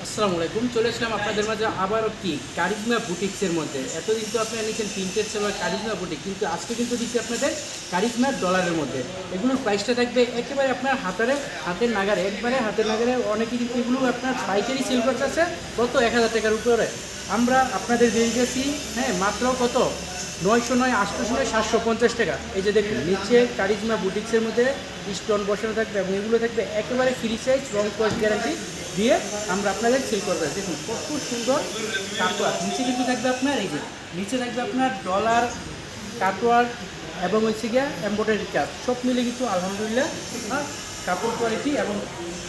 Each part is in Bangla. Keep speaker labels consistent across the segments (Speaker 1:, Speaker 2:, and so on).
Speaker 1: আসসালামু আলাইকুম। চলে আসলাম আপনাদের মাঝে আবারও কি কারিজমা বুটিক্সের মধ্যে। এতদিন তো আপনারা নিয়েছেন প্রিন্টেড সেবার কারিজমা বুটিক, কিন্তু আজকে কিন্তু দিচ্ছি আপনাদের কারিজমা ডলারের মধ্যে। এগুলোর প্রাইসটা থাকবে একেবারে আপনার হাতের নাগারে, একবারে হাতের নাগারে। অনেকে কিন্তু এগুলো আপনার পাইকারি সেল করতেছে কত 1000 টাকার উপরে। আমরা আপনাদের দিয়ে দিয়েছি মাত্র কত 909, 809, 750 টাকা। এই যে দেখুন নিচে কারিজমা বুটিক্সের মধ্যে স্টোন বসানো থাকবে এবং এগুলো থাকবে একেবারে ফ্রি সাইজ, রং কস গ্যারান্টি দিয়ে আমরা আপনাদের সেল করবো। দেখুন কত সুন্দর কাটওয়ার। নিচে কিন্তু থাকবে আপনার এই যে নিচে থাকবে আপনার ডলার কাটওয়ার এবং হচ্ছে গিয়া এমব্রয়ডারি কাজ সব মিলে কিন্তু আলহামদুলিল্লাহ কাপড় কোয়ালিটি। এবং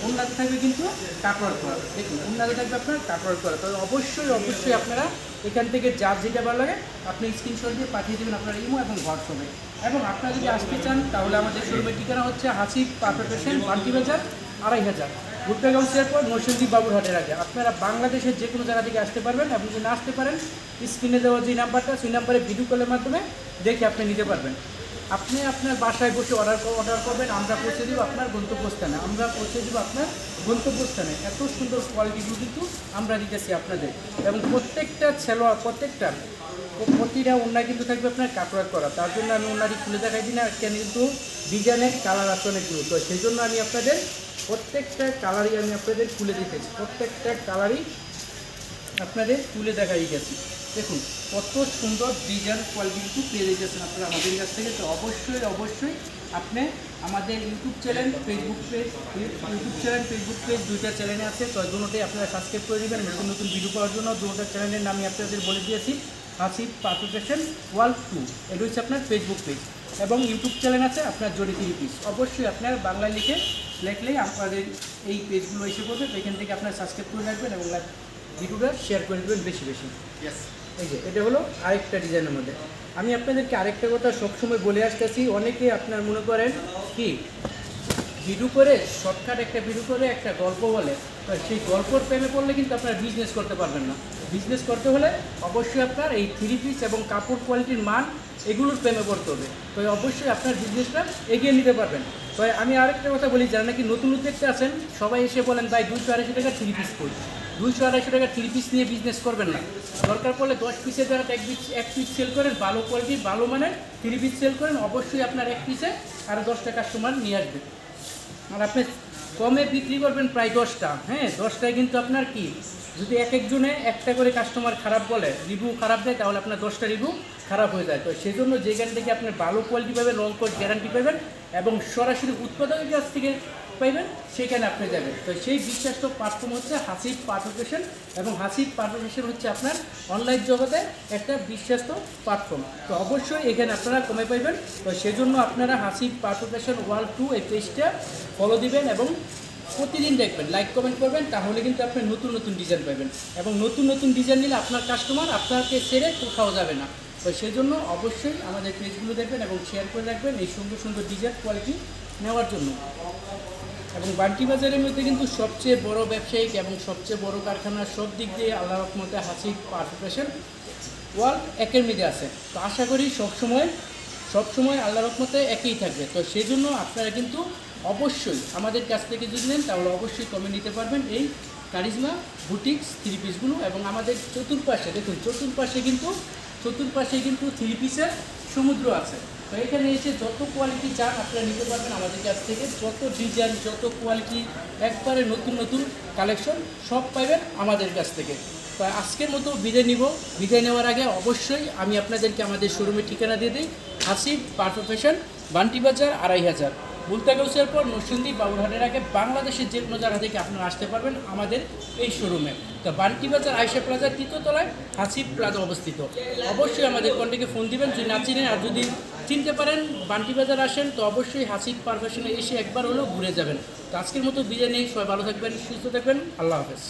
Speaker 1: উন্নতি থাকবে কিন্তু কাপড় করা। দেখুন উন্নতি থাকবে আপনার কাপড় করা। তবে অবশ্যই আপনারা এখান থেকে যার যেটা ভালো লাগে আপনি স্ক্রিনশট দিয়ে পাঠিয়ে দেবেন আপনার ইমো এবং হোয়াটসঅ্যাপে। এবং আপনারা যদি আসতে চান তাহলে আমাদের শোরুমের ঠিকানা হচ্ছে হাসিব পারফেক্ট ফ্যাশন, বান্টি বাজার, 2500 ভুট্টাগাঁও এয়ারপোর্ট, নরসিংদী বাবুরহাটের আগে। আপনারা বাংলাদেশের যে কোনো জায়গা থেকে আসতে পারবেন এবং যদি না আসতে পারেন স্ক্রিনে দেওয়া যে নাম্বারটা সেই নাম্বারে ভিডিও কলের মাধ্যমে দেখে আপনি নিতে পারবেন। আপনি আপনার বাসায় বসে অর্ডার করবেন, আমরা পৌঁছে দেবো আপনার গন্তব্যস্থানে। এত সুন্দর কোয়ালিটিগুলো কিন্তু আমরা দিতেছি আপনাদের। এবং প্রত্যেকটা প্রতিটা ওড়না কিন্তু থাকবে আপনার কাপড় করা। তার জন্য আমি ওড়নাটি খুলে দেখাই দিই না, কেন কিন্তু ডিজাইনের কালার আছে অনেকগুলো। তো সেই জন্য আমি আপনাদের প্রত্যেকটা কালারই খুলে দিতেছি, প্রত্যেকটা কালারই আপনাদের তুলে দেখাই গেছি। দেখুন কত সুন্দর ডিজাইন কোয়ালিটি কিন্তু পেয়ে দিতেছেন আপনারা আমাদের কাছ থেকে। তো অবশ্যই আপনি আমাদের ইউটিউব চ্যানেল ফেসবুক পেজ দুইটা চ্যানেলে আছে। তো দুটোটাই আপনারা সাবস্ক্রাইব করে দেবেন নতুন ভিডিও পাওয়ার জন্য। দুটো চ্যানেলের নামই আপনাদের বলে দিয়েছি, হাসিব পারফেক্ট ফ্যাশন ওয়ার্ল্ড 2, এটা হচ্ছে আপনার ফেসবুক পেজ। এবং ইউটিউব চ্যানেল আছে আপনার জরি 3 পিস। অবশ্যই আপনার বাংলায় লিখলেই আপনাদের এই পেজগুলো এসে পড়বে। এখান থেকে আপনারা সাবস্ক্রাইব করে রাখবেন এবং ভিডিওটা শেয়ার করে দেবেন বেশি। এই যে এটা হলো আরেকটা ডিজাইনের মধ্যে। আমি আপনাদেরকে আরেকটা কথা সবসময় বলে আসতেছি, অনেকে আপনার মনে করেন কি ভিডিও করে শর্টকাট একটা ভিডিও করে একটা গল্প বলে, তো সেই গল্পর প্রেমে পড়লে কিন্তু আপনারা বিজনেস করতে পারবেন না। বিজনেস করতে হলে অবশ্যই আপনার এই 3 পিস এবং কাপড় কোয়ালিটির মান এগুলোর প্রেমে পড়তে হবে। তো অবশ্যই আপনার বিজনেসটা এগিয়ে নিতে পারবেন। তো আমি আরেকটা কথা বলি, যারা নাকি নতুন উদ্যোক্তা আছেন সবাই এসে বলেন ভাই 200-250 টাকা 3 পিস করি। 200-250 টাকা 3 পিস নিয়ে বিজনেস করবেন না। দরকার পড়লে 10 পিসের জায়গায় এক পিস সেল করেন, ভালো কোয়ালিটির ভালো মানের 3 পিস সেল করেন। অবশ্যই আপনার এক পিসে আরও 10টা কাস্টমার নিয়ে আসবে। আর আপনি কমে বিক্রি করবেন প্রায় 10টা, 10টায় কিন্তু আপনার কি যদি একজনে একটা করে কাস্টমার খারাপ বলে, রিভিউ খারাপ দেয়, তাহলে আপনার 10টা রিভিউ খারাপ হয়ে যায়। তো সেই জন্য যেখান থেকে আপনি ভালো কোয়ালিটি পাবেন, রং কোড গ্যারান্টি পাবেন এবং সরাসরি উৎপাদকের কাছ থেকে পাইবেন, সেখানে আপনি যাবেন। তো সেই বিশ্বাস্ত প্ল্যাটফর্ম হচ্ছে হাসিব পারফেক্ট ফ্যাশন। এবং হাসিব পারফেক্ট ফ্যাশন হচ্ছে আপনার অনলাইন জগতে একটা বিশ্বাস্ত প্ল্যাটফর্ম। তো অবশ্যই এখানে আপনারা কমে পাইবেন। তো সেজন্য আপনারা হাসিব পারফেক্ট ফ্যাশন ওয়ার্ল্ড 2 এই পেজটা ফলো দিবেন এবং প্রতিদিন দেখবেন, লাইক কমেন্ট করবেন, তাহলে কিন্তু আপনি নতুন ডিজাইন পাবেন। এবং নতুন ডিজাইন নিলে আপনার কাস্টমার আপনাকে ছেড়ে কোথাও যাবে না। তো সেই জন্য অবশ্যই আমাদের পেজগুলো দেখবেন এবং শেয়ার করে রাখবেন এই সুন্দর ডিজাইন কোয়ালিটি নেওয়ার জন্য। এবং বান্টি বাজারের মধ্যে কিন্তু সবচেয়ে বড় ব্যবসায়িক এবং সবচেয়ে বড় কারখানা, সব দিক দিয়ে আল্লাহর রহমতে হাসিব পারফেক্ট ফ্যাশন ওয়ার্ল্ড একের মধ্যে আছে। তো আশা করি সবসময় আল্লাহর রহমতে একই থাকবে। তো সেই জন্য আপনারা কিন্তু অবশ্যই আমাদের কাছ থেকে যদি নেন তাহলে অবশ্যই কমে নিতে পারবেন এই কারিজমা বুটিক্স 3 পিসগুলো। এবং আমাদের চতুর্পাশে দেখুন, চতুর্পাশে কিন্তু 3 পিসের সমুদ্র আছে। তো এখানে এসে যত কোয়ালিটি চান আপনারা নিতে পারবেন আমাদের কাছ থেকে। যত ডিজাইন, যত কোয়ালিটি, একবারে নতুন কালেকশন সব পাবেন আমাদের কাছ থেকে। তো আজকের মতো বিদায় নেওয়ার আগে অবশ্যই আমি আপনাদেরকে আমাদের শোরুমের ঠিকানা দিয়ে দিই, হাসিব পারফেক্ট ফ্যাশন, বান্টি বাজার, 2500 ভুট্টাগাঁও এয়ারপোর্ট, নরসিংদী বাবুরহাটের আগে। বাংলাদেশের যে কোনো জায়গা থেকে আপনারা আসতে পারবেন আমাদের এই শোরুমে। তো বান্টি বাজার আয়েশা প্লাজার 3য় তলায় হাসিব প্লাজা অবস্থিত। অবশ্যই আমাদের কন্ট্যাক্টে ফোন দিবেন যদি না চিনেন। আর যদি চিনতে পারেন বান্টি বাজার আসেন তো অবশ্যই হাসিব পারফেকশনে এসে একবার হলেও ঘুরে যাবেন। তো আজকের মতো বিদায় নেই, সবাই ভালো থাকবেন, সুস্থ থাকবেন, আল্লাহ হাফেজ।